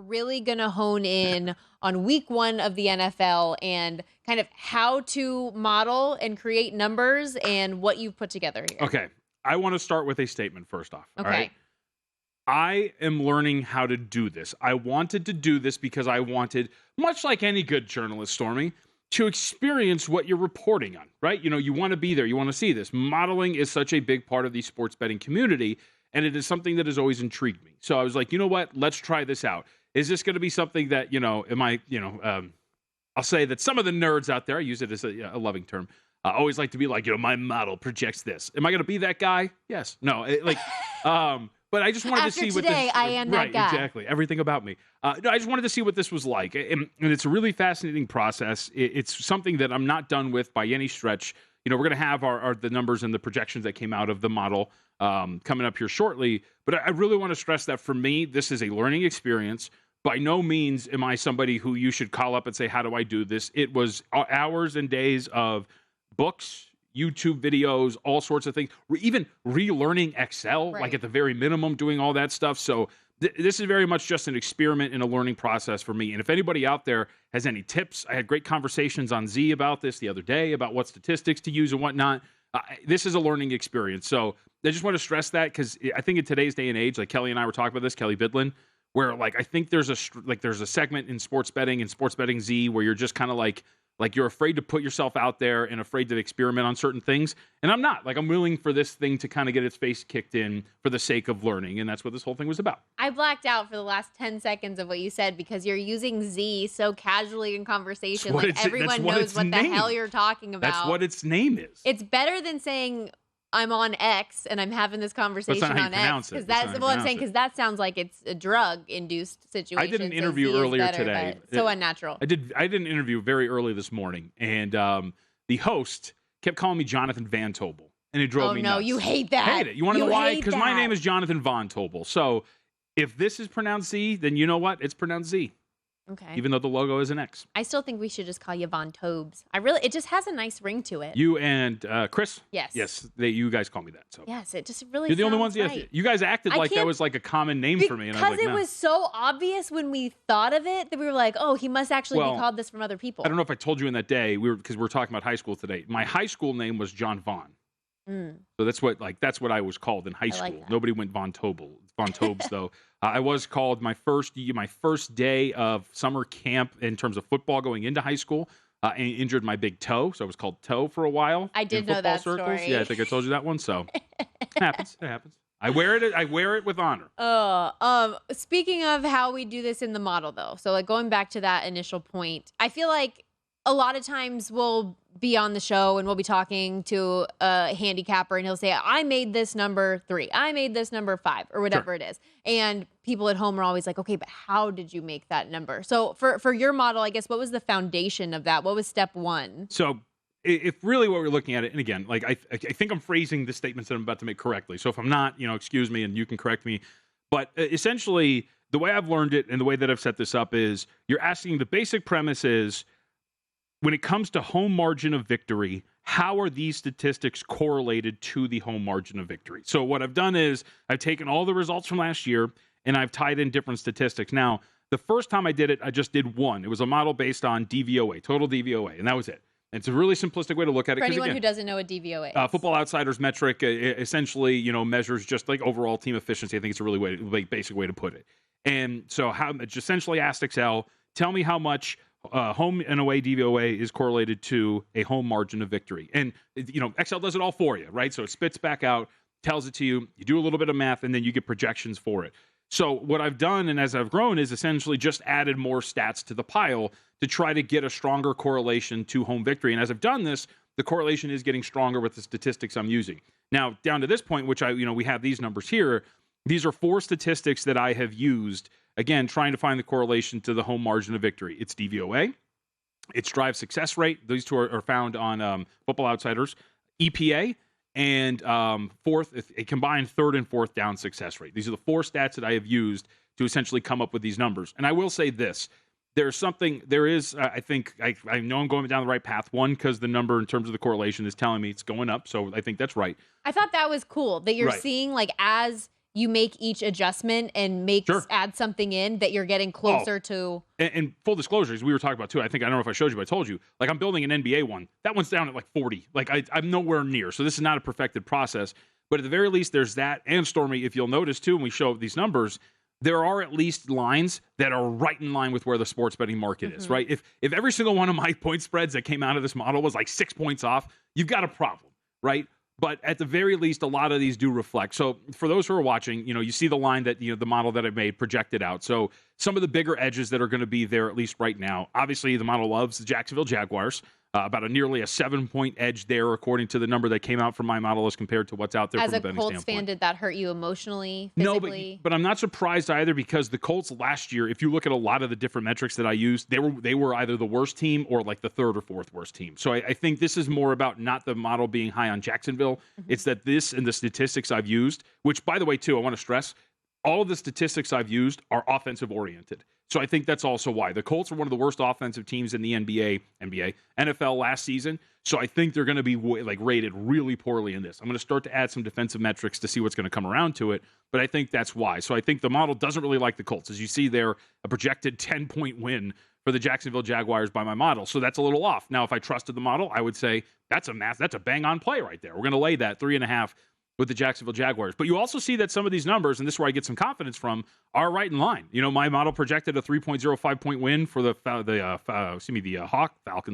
really going to hone in on week 1 of the NFL and kind of how to model and create numbers and what you've put together here. Okay. I want to start with a statement first off. Okay. All right? I am learning how to do this. I wanted to do this because I wanted, much like any good journalist, Stormy, to experience what you're reporting on, right? You know, you want to be there. You want to see this. Modeling is such a big part of the sports betting community, and it is something that has always intrigued me. So I was like, you know what? Let's try this out. Is this going to be something that, I'll say that some of the nerds out there, I use it as a loving term, always like to be like, my model projects this. Am I going to be that guy? Yes. No. But I just wanted to see what this... I am that guy. Exactly. Everything about me. No, I just wanted to see what this was like. And it's a really fascinating process. It's something that I'm not done with by any stretch. We're going to have the numbers and the projections that came out of the model coming up here shortly. But I really want to stress that for me, this is a learning experience. By no means am I somebody who you should call up and say, how do I do this? It was hours and days of books, YouTube videos, all sorts of things. We're even relearning Excel, right, like at the very minimum, doing all that stuff. So this is very much just an experiment and a learning process for me. And if anybody out there has any tips, I had great conversations on Z about this the other day, about what statistics to use and whatnot. This is a learning experience. So I just want to stress that because I think in today's day and age, like Kelly and I were talking about this, Kelly Bidlin, where I think there's a segment in sports betting and sports betting Z where you're just kind of like you're afraid to put yourself out there and afraid to experiment on certain things. And I'm not. I'm willing for this thing to kind of get its face kicked in for the sake of learning. And that's what this whole thing was about. I blacked out for the last 10 seconds of what you said because you're using Z so casually in conversation. Everyone knows what the hell you're talking about. That's what its name is. It's better than saying I'm on X and I'm having this conversation on X. Because that's what I'm saying, because that sounds like it's a drug-induced situation. I did an interview earlier today. So unnatural. I did an interview very early this morning, and the host kept calling me Jonathan Van Tobel, and it drove me nuts. Oh, no, you hate that. I hate it. You want to know why? Because my name is Jonathan Von Tobel. So if this is pronounced Z, then you know what? It's pronounced Z. Okay. Even though the logo is an X. I still think we should just call you Von Tobes. It just has a nice ring to it. You and Chris? Yes. Yes, you guys call me that. So. Yes, it just really You're the only ones. right. Yes, you guys acted like that was like a common name for me. And I was like, because it was so obvious when we thought of it that we were like, oh, he must actually be called this from other people. I don't know if I told you in that day, because we were talking about high school today. My high school name was John Vaughn. So that's what I was called in high school. Nobody went Von Tobes though. I was called my first day of summer camp in terms of football going into high school. And injured my big toe, so I was called Toe for a while. I did know that story. Yeah, I think I told you that one. So it happens. It happens. I wear it with honor. Speaking of how we do this in the model, though, so going back to that initial point, I feel like a lot of times we'll be on the show and we'll be talking to a handicapper and he'll say, I made this number 3. I made this number 5 or whatever it is. And people at home are always like, okay, but how did you make that number? So for your model, I guess, what was the foundation of that? What was step 1? So if really what we're looking at it, and again, I think I'm phrasing the statements that I'm about to make correctly. So if I'm not, excuse me and you can correct me. But essentially the way I've learned it and the way that I've set this up is you're asking, the basic premise is, when it comes to home margin of victory, how are these statistics correlated to the home margin of victory? So what I've done is I've taken all the results from last year and I've tied in different statistics. Now, the first time I did it, I just did one. It was a model based on DVOA, total DVOA, and that was it. And it's a really simplistic way to look at it. For anyone who doesn't know what DVOA is. Football Outsiders metric essentially, measures just like overall team efficiency. I think it's a really basic way to put it. And so it's essentially asked Excel, tell me how much home and away DVOA is correlated to a home margin of victory. And, Excel does it all for you, right? So it spits back out, tells it to you, you do a little bit of math, and then you get projections for it. So what I've done, and as I've grown, is essentially just added more stats to the pile to try to get a stronger correlation to home victory. And as I've done this, the correlation is getting stronger with the statistics I'm using. Now, down to this point, which we have these numbers here, these are 4 statistics that I have used, again, trying to find the correlation to the home margin of victory. It's DVOA, it's drive success rate. These 2 are found on Football Outsiders. EPA, and a combined 3rd and 4th down success rate. These are the 4 stats that I have used to essentially come up with these numbers. And I will say this. I think I know I'm going down the right path. 1, because the number in terms of the correlation is telling me it's going up. So I think that's right. I thought that was cool that you're seeing, as you make each adjustment and add something in that you're getting closer to. And full disclosure, as we were talking about too, I don't know if I showed you, but I told you, like, I'm building an NBA one. That one's down at like 40. Like, I'm nowhere near. So this is not a perfected process. But at the very least, there's that. And Stormy, if you'll notice too, when we show these numbers, there are at least lines that are right in line with where the sports betting market is, right? If every single one of my point spreads that came out of this model was like 6 points off, you've got a problem, right? But at the very least, a lot of these do reflect. So for those who are watching, you see the line that, the model that I made projected out. So some of the bigger edges that are going to be there, at least right now. Obviously, the model loves the Jacksonville Jaguars. About nearly a 7-point edge there, according to the number that came out from my model as compared to what's out there from a betting standpoint. As a Colts fan, did that hurt you emotionally, physically? No, but I'm not surprised either, because the Colts last year, if you look at a lot of the different metrics that I used, they were either the worst team or like the third or fourth worst team. So I think this is more about not the model being high on Jacksonville. It's that this and the statistics I've used, which, by the way, too, I want to stress, all of the statistics I've used are offensive oriented. So I think that's also why. The Colts are one of the worst offensive teams in the NFL last season. So I think they're going to be rated really poorly in this. I'm going to start to add some defensive metrics to see what's going to come around to it. But I think that's why. So I think the model doesn't really like the Colts. As you see there, a projected 10-point win for the Jacksonville Jaguars by my model. So that's a little off. Now, if I trusted the model, I would say that's a bang on play right there. We're going to lay that 3.5 with the Jacksonville Jaguars. But you also see that some of these numbers, and this is where I get some confidence from, are right in line. My model projected a 3.05-point win for the Falcons.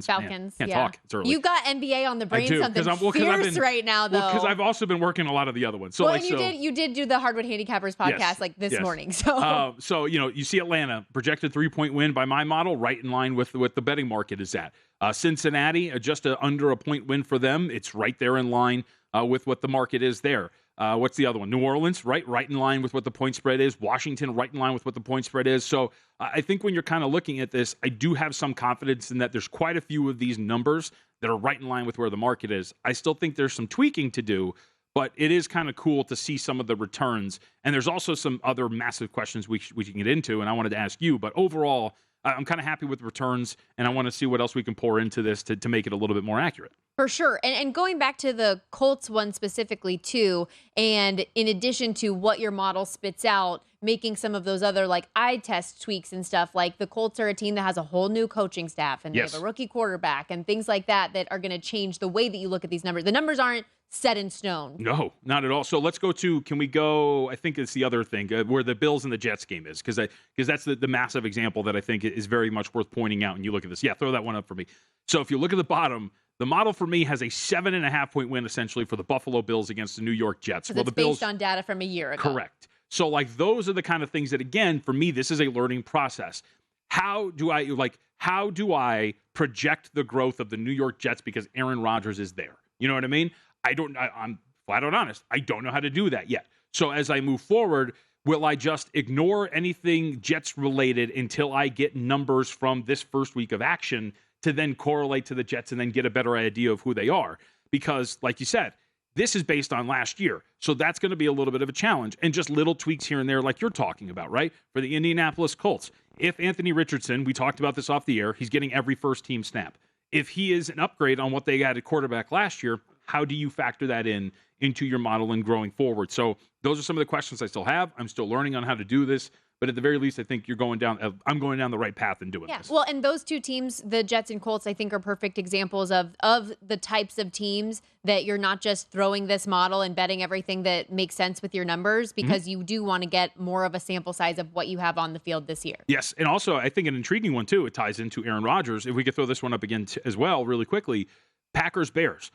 Falcons, Can't talk. It's early. You got NBA on the brain, something fierce right now, though. Because I've also been working a lot of the other ones. So, you did do the Hardwood Handicappers podcast this morning. So, you see Atlanta, projected 3-point win by my model, right in line with what the betting market is at. Cincinnati, just under a point win for them. It's right there in line with what the market is there. What's the other one? New Orleans, right in line with what the point spread is. Washington, right in line with what the point spread is. So I think when you're kind of looking at this, I do have some confidence in that there's quite a few of these numbers that are right in line with where the market is. I still think there's some tweaking to do, but it is kind of cool to see some of the returns. And there's also some other massive questions we can get into, and I wanted to ask you. But overall, I'm kind of happy with returns, and I want to see what else we can pour into this to make it a little bit more accurate. For sure. And going back to the Colts one specifically, too, and in addition to what your model spits out, making some of those other eye test tweaks and stuff, like the Colts are a team that has a whole new coaching staff, and they have a rookie quarterback and things like that are going to change the way that you look at these numbers. The numbers aren't set in stone. No, not at all. So let's go to, can we go, I think it's the other thing, where the Bills and the Jets game is, because that's the massive example that I think is very much worth pointing out. And you look at this. Yeah, throw that one up for me. So if you look at the bottom, the model for me has a 7.5-point win essentially for the Buffalo Bills against the New York Jets. Well, the Bills, based on data from a year ago. Correct. So those are the kind of things that, again, for me, this is a learning process. How do I project the growth of the New York Jets because Aaron Rodgers is there? You know what I mean? I'm flat out honest. I don't know how to do that yet. So as I move forward, will I just ignore anything Jets related until I get numbers from this first week of action to then correlate to the Jets and then get a better idea of who they are? Because like you said, this is based on last year. So that's going to be a little bit of a challenge, and just little tweaks here and there like you're talking about, right? For the Indianapolis Colts. If Anthony Richardson, we talked about this off the air, he's getting every first team snap. If he is an upgrade on what they had at quarterback last year, how do you factor that into your model and growing forward? So those are some of the questions I still have. I'm still learning on how to do this. But at the very least, I think I'm going down the right path in doing this. Well, and those two teams, the Jets and Colts, I think are perfect examples of the types of teams that you're not just throwing this model and betting everything that makes sense with your numbers, because you do want to get more of a sample size of what you have on the field this year. Yes, and also I think an intriguing one too, it ties into Aaron Rodgers. If we could throw this one up again as well really quickly, Packers-Bears.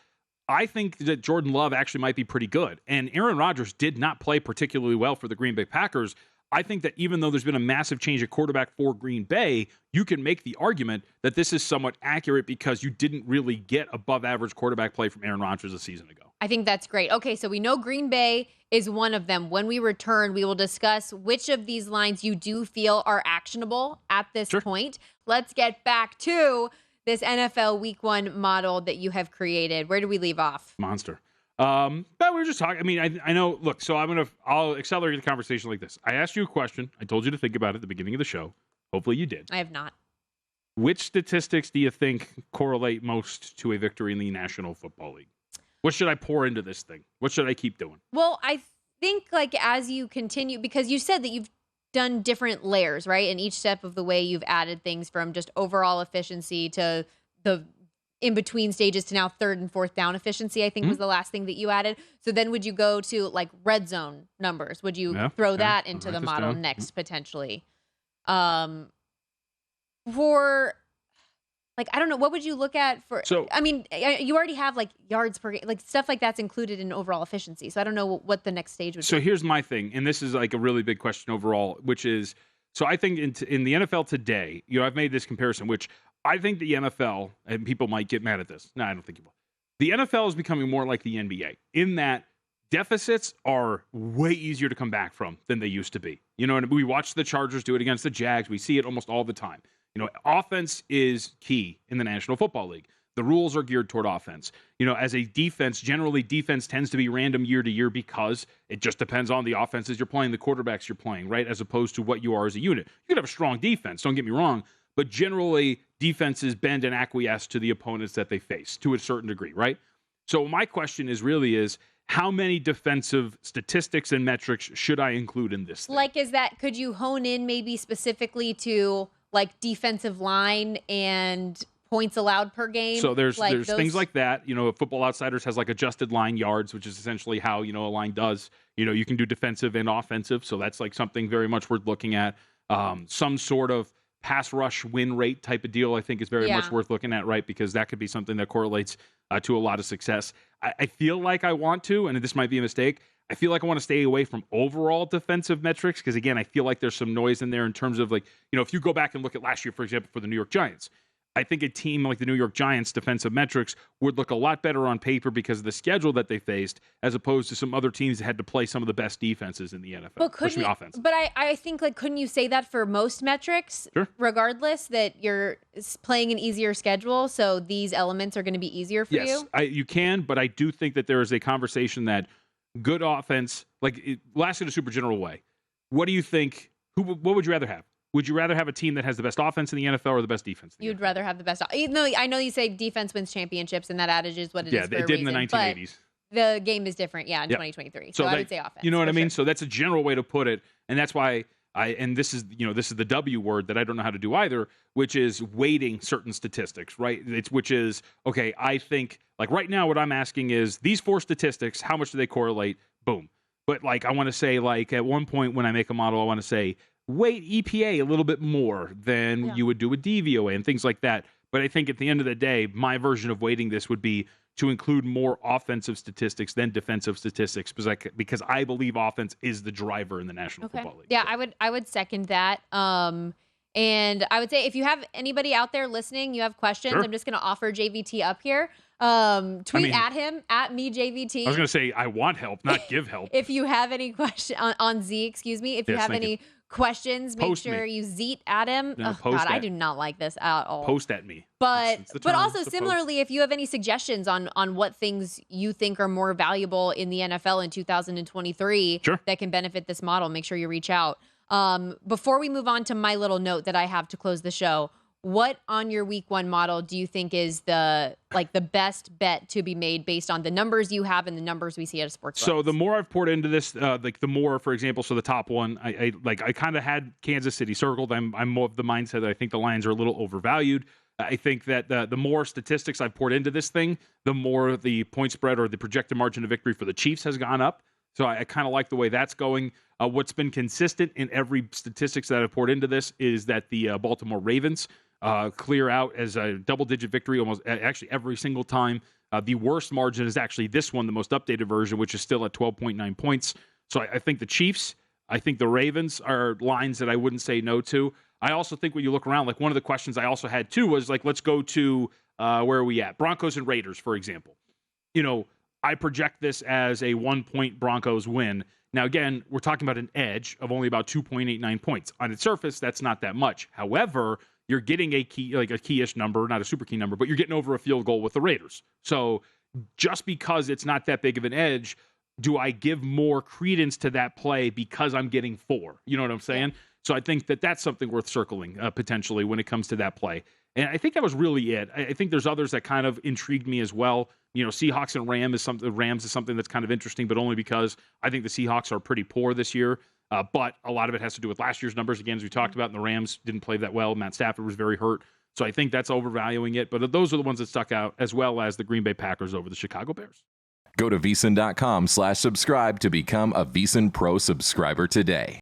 I think that Jordan Love actually might be pretty good. And Aaron Rodgers did not play particularly well for the Green Bay Packers. I think that even though there's been a massive change at quarterback for Green Bay, you can make the argument that this is somewhat accurate because you didn't really get above average quarterback play from Aaron Rodgers a season ago. I think that's great. Okay, so we know Green Bay is one of them. When we return, we will discuss which of these lines you do feel are actionable at this point. Let's get back to this NFL Week 1 model that you have created. Where do we leave off? Monster. But we were just talking. I mean, I know. Look, so I'll accelerate the conversation like this. I asked you a question. I told you to think about it at the beginning of the show. Hopefully you did. I have not. Which statistics do you think correlate most to a victory in the National Football League? What should I pour into this thing? What should I keep doing? Well, think like as you continue, because you said that you've done different layers, right? And each step of the way you've added things from just overall efficiency to the in between stages to now third and fourth down efficiency, I think was the last thing that you added. So then would you go to like red zone numbers? Would you throw that into the model next potentially? For like, I don't know, what would you look at for, So, I mean, you already have like yards per game, like stuff like that's included in overall efficiency. So I don't know what the next stage would be. So here's my thing, and this is like a really big question overall, which is, so I think in the NFL today, I've made this comparison, which I think the NFL, and people might get mad at this. No, I don't think you will. The NFL is becoming more like the NBA in that deficits are way easier to come back from than they used to be. And we watch the Chargers do it against the Jags. We see it almost all the time. Offense is key in the National Football League. The rules are geared toward offense. As a defense, generally defense tends to be random year to year because it just depends on the offenses you're playing, the quarterbacks you're playing, right? As opposed to what you are as a unit. You could have a strong defense, don't get me wrong, but generally defenses bend and acquiesce to the opponents that they face to a certain degree, right? So my question is how many defensive statistics and metrics should I include in this thing? Like, could you hone in maybe specifically to like defensive line and points allowed per game? So there's things like that. Football Outsiders has like adjusted line yards, which is essentially how, a line does. You can do defensive and offensive. So that's like something very much worth looking at. Some sort of pass rush win rate type of deal, I think, is very much worth looking at, right? Because that could be something that correlates to a lot of success. I feel like I want to, and this might be a mistake, I feel like I want to stay away from overall defensive metrics because, again, I feel like there's some noise in there in terms of, like, if you go back and look at last year, for example, for the New York Giants, I think a team like the New York Giants defensive metrics would look a lot better on paper because of the schedule that they faced as opposed to some other teams that had to play some of the best defenses in the NFL, especially offense. But I think, like, couldn't you say that for most metrics, regardless, that you're playing an easier schedule, so these elements are going to be easier for you? Yes, you can, but I do think that there is a conversation that good offense, last in a super general way, what do you think, what would you rather have? Would you rather have a team that has the best offense in the NFL or the best defense? You'd rather have the best. No, I know you say defense wins championships, and that adage is what it is. Yeah, it did in the 1980s. The game is different, in 2023. So I would say offense. You know what I mean? So that's a general way to put it, and that's why this is the W word that I don't know how to do either, which is weighting certain statistics, right? Which is, okay, I think, like right now what I'm asking is these 4 statistics, how much do they correlate? Boom. But like I want to say, like at one point when I make a model, I want to say, weight EPA a little bit more than you would do with DVOA and things like that. But I think at the end of the day, my version of weighting this would be to include more offensive statistics than defensive statistics because I believe offense is the driver in the National Football League. Yeah, I would second that. And I would say if you have anybody out there listening, you have questions, I'm just going to offer JVT up here. Tweet at him, at me JVT. I was going to say, I want help, not give help. If you have any question on Z, excuse me, if you have any questions, make sure you zeet at him. No, I do not like this at all. Post at me. But also similarly, if you have any suggestions on what things you think are more valuable in the NFL in 2023 that can benefit this model, make sure you reach out. Before we move on to my little note that I have to close the show, what on your week 1 model do you think is the best bet to be made based on the numbers you have and the numbers we see at a sports? So the more I've poured into this, the more, for example, so the top one, I kind of had Kansas City circled. I'm more of the mindset that I think the Lions are a little overvalued. I think that the more statistics I've poured into this thing, the more the point spread or the projected margin of victory for the Chiefs has gone up. So I kind of like the way that's going. What's been consistent in every statistics that I've poured into this is that the Baltimore Ravens clear out as a double-digit victory almost actually every single time. The worst margin is actually this one, the most updated version, which is still at 12.9 points. So I think the Chiefs, I think the Ravens are lines that I wouldn't say no to. I also think when you look around, like one of the questions I also had too was like, let's go to where are we at? Broncos and Raiders, for example. I project this as a 1-point Broncos win. Now, again, we're talking about an edge of only about 2.89 points. On its surface, that's not that much. However, you're getting a key-ish number, not a super key number, but you're getting over a field goal with the Raiders. So just because it's not that big of an edge, do I give more credence to that play because I'm getting 4? You know what I'm saying? Yeah. So I think that that's something worth circling potentially when it comes to that play. And I think that was really it. I think there's others that kind of intrigued me as well. Seahawks and Rams is something that's kind of interesting, but only because I think the Seahawks are pretty poor this year. But a lot of it has to do with last year's numbers, again, as we talked about, and the Rams didn't play that well. Matt Stafford was very hurt. So I think that's overvaluing it. But those are the ones that stuck out, as well as the Green Bay Packers over the Chicago Bears. Go to VSiN.com/subscribe to become a VSiN Pro subscriber today.